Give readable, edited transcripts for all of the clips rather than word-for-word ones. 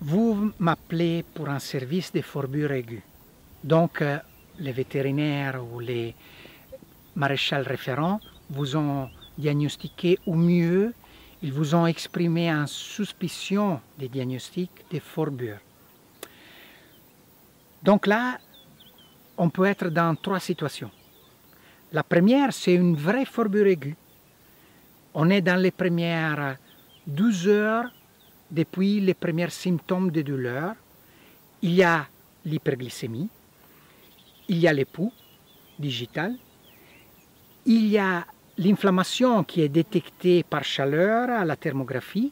Vous m'appelez pour un service de fourrure aiguë. Donc, les vétérinaires ou les maréchals référents vous ont diagnostiqué au mieux, ils vous ont exprimé une suspicion des diagnostics de fourrure. Donc là, on peut être dans trois situations. La première, c'est une vraie fourrure aiguë. On est dans les premières 12 heures depuis les premiers symptômes de douleur. Il y a l'hyperglycémie, il y a les pouls digital, il y a l'inflammation qui est détectée par chaleur à la thermographie,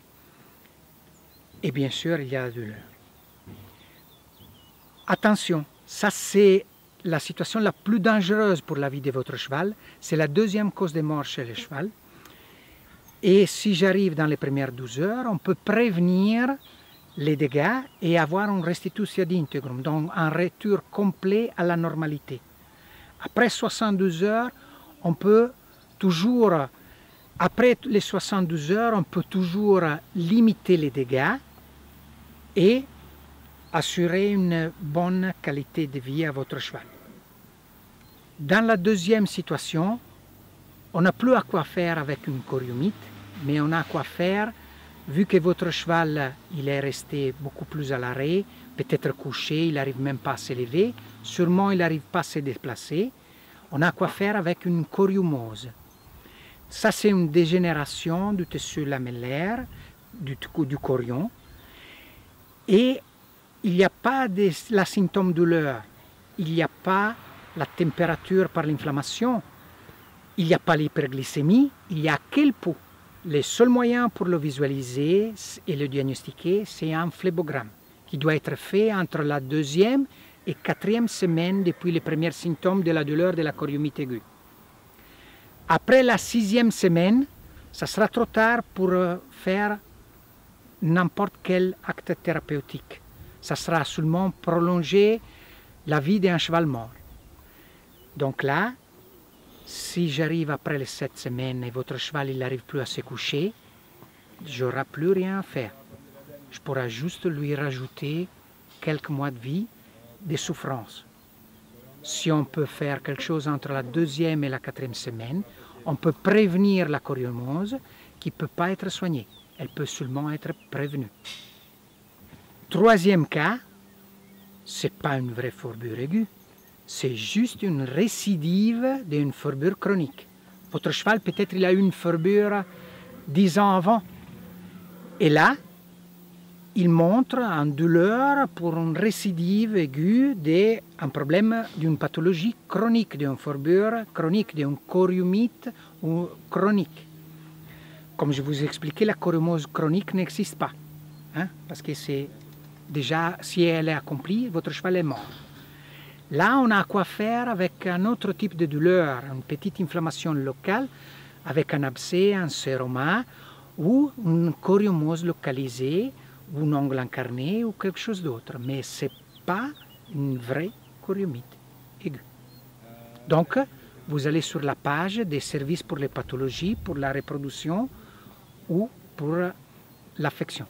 et bien sûr, il y a la douleur. Attention, ça c'est la situation la plus dangereuse pour la vie de votre cheval. C'est la deuxième cause de mort chez le cheval. Et si j'arrive dans les premières 12 heures, on peut prévenir les dégâts et avoir une restitution d'integrum, donc un retour complet à la normalité. Après 72 heures, on peut toujours, après les 72 heures, on peut toujours limiter les dégâts et assurer une bonne qualité de vie à votre cheval. Dans la deuxième situation, on n'a plus à quoi faire avec une choriomyte, mais on a à quoi faire, vu que votre cheval il est resté beaucoup plus à l'arrêt, peut-être couché, il n'arrive même pas à se lever, sûrement il n'arrive pas à se déplacer, on a à quoi faire avec une choriomose. Ça c'est une dégénération du tissu lamellaire, du chorion, et il n'y a pas de la symptôme douleur, il n'y a pas la température par l'inflammation, il n'y a pas l'hyperglycémie, il n'y a que le pouls. Le seul moyen pour le visualiser et le diagnostiquer, c'est un phlébogramme qui doit être fait entre la deuxième et quatrième semaine depuis les premiers symptômes de la douleur de la choriomyte aiguë. Après la sixième semaine, ça sera trop tard pour faire n'importe quel acte thérapeutique. Ça sera seulement prolonger la vie d'un cheval mort. Donc là, si j'arrive après les 7 semaines et votre cheval il n'arrive plus à se coucher, je n'aurai plus rien à faire. Je pourrai juste lui rajouter quelques mois de vie, de souffrance. Si on peut faire quelque chose entre la deuxième et la quatrième semaine, on peut prévenir la choriomose qui ne peut pas être soignée. Elle peut seulement être prévenue. Troisième cas, ce n'est pas une vraie fourrure aiguë. C'est juste une récidive d'une fourrure chronique. Votre cheval, peut-être, il a eu une fourrure 10 ans avant. Et là, il montre une douleur pour une récidive aiguë d'un problème d'une pathologie chronique, d'une fourrure chronique, d'une choriomyte ou chronique. Comme je vous ai expliqué, la choriomose chronique n'existe pas. Hein, parce que c'est déjà, si elle est accomplie, votre cheval est mort. Là, on a à quoi faire avec un autre type de douleur, une petite inflammation locale, avec un abcès, un séroma, ou une choriomose localisée, ou un ongle incarné, ou quelque chose d'autre. Mais ce n'est pas une vraie choriomyte aiguë. Donc, vous allez sur la page des services pour les pathologies, pour la reproduction ou pour l'affection.